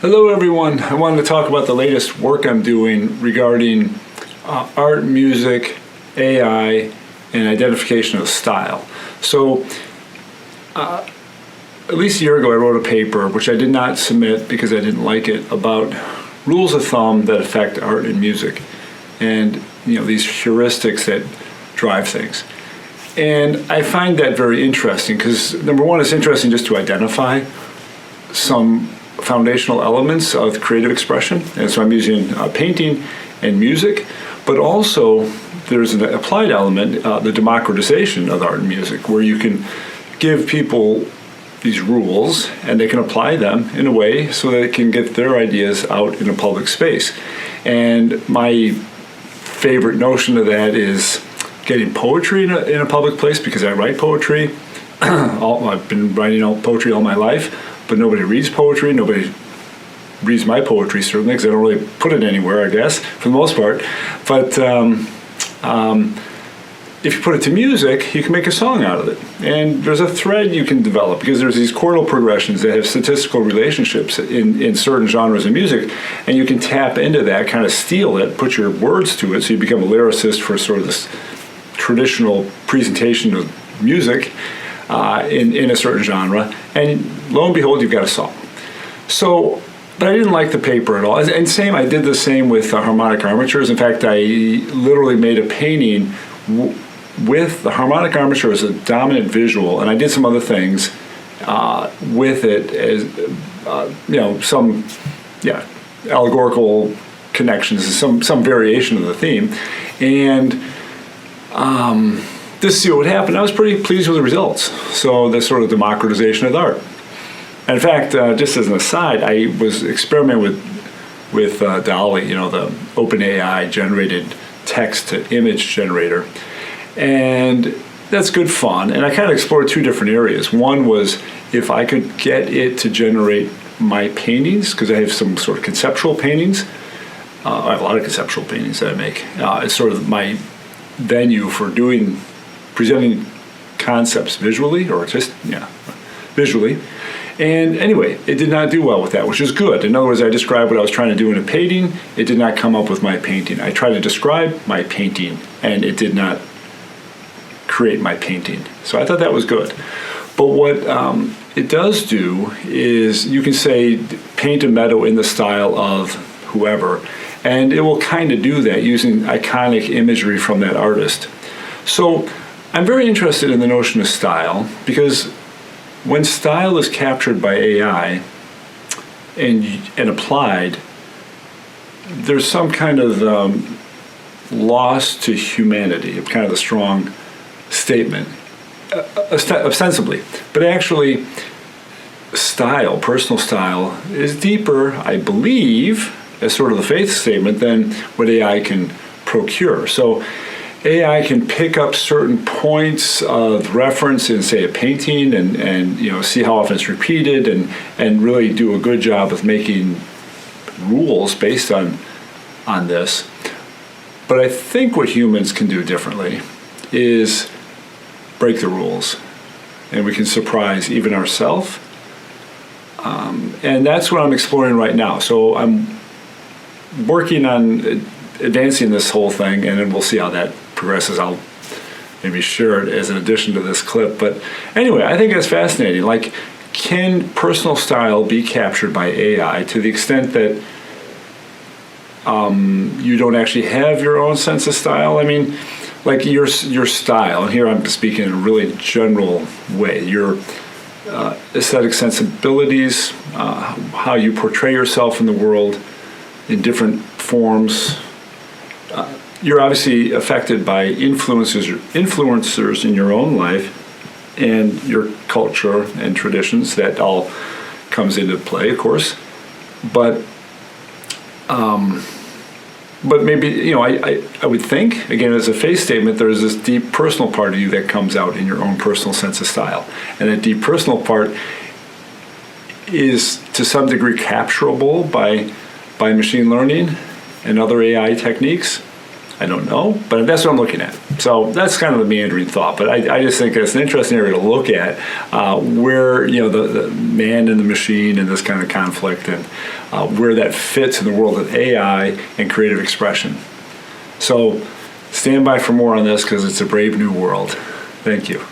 Hello everyone. I wanted to talk about the latest work I'm doing regarding art, music, AI, and identification of style. So at least a year ago I wrote a paper, which I did not submit because I didn't like it, about rules of thumb that affect art and music, and these heuristics that drive things. And I find that very interesting because, number one, it's interesting just to identify some foundational elements of creative expression, and so I'm using painting and music, but also there's an applied element, the democratization of art and music, where you can give people these rules and they can apply them in a way so that they can get their ideas out in a public space. And my favorite notion of that is getting poetry in a public place, because I write poetry. I've been writing poetry all my life, but nobody reads poetry. Nobody reads my poetry, certainly, because I don't really put it anywhere, I guess, for the most part. But if you put it to music, you can make a song out of it. And there's a thread you can develop, because there's these chordal progressions that have statistical relationships in certain genres of music, and you can tap into that, kind of steal it, put your words to it, so you become a lyricist for sort of this traditional presentation of music in a certain genre, and lo and behold, you've got a song. So, but I didn't like the paper at all. And I did the same with harmonic armatures. In fact, I literally made a painting with the harmonic armature as a dominant visual, and I did some other things with it as some allegorical connections, some variation of the theme, and just to see what would happen. I was pretty pleased with the results. So the sort of democratization of art. And in fact, just as an aside, I was experimenting with DALL-E, the OpenAI generated text to image generator. And that's good fun. And I kind of explored two different areas. One was if I could get it to generate my paintings, because I have some sort of conceptual paintings. I have a lot of conceptual paintings that I make. It's sort of my venue for presenting concepts visually, visually. And anyway, it did not do well with that, which is good. In other words, I described what I was trying to do in a painting. It did not come up with my painting. I tried to describe my painting, and it did not create my painting. So I thought that was good. But what it does do is, you can say, paint a meadow in the style of whoever, and it will kind of do that using iconic imagery from that artist. So I'm very interested in the notion of style, because when style is captured by AI and applied, there's some kind of loss to humanity, kind of a strong statement, ostensibly. But actually, style, personal style, is deeper, I believe, as sort of the faith statement, than what AI can procure. So AI can pick up certain points of reference in, say, a painting, and see how often it's repeated, and really do a good job of making rules based on this. But I think what humans can do differently is break the rules, and we can surprise even ourselves. And that's what I'm exploring right now. So I'm working on advancing this whole thing, and then we'll see how that progresses. I'll maybe share it as an addition to this clip. But anyway, I think that's fascinating. Like, can personal style be captured by AI to the extent that you don't actually have your own sense of style? I mean, like your style, and here I'm speaking in a really general way, your aesthetic sensibilities, how you portray yourself in the world in different forms. You're obviously affected by influencers in your own life and your culture and traditions. That all comes into play, of course. But maybe, I would think, again, as a faith statement, there's this deep personal part of you that comes out in your own personal sense of style. And that deep personal part is to some degree capturable by machine learning and other AI techniques. I don't know, but that's what I'm looking at. So that's kind of the meandering thought, but I just think it's an interesting area to look at where the man and the machine and this kind of conflict, and where that fits in the world of AI and creative expression. So stand by for more on this because it's a brave new world. Thank you.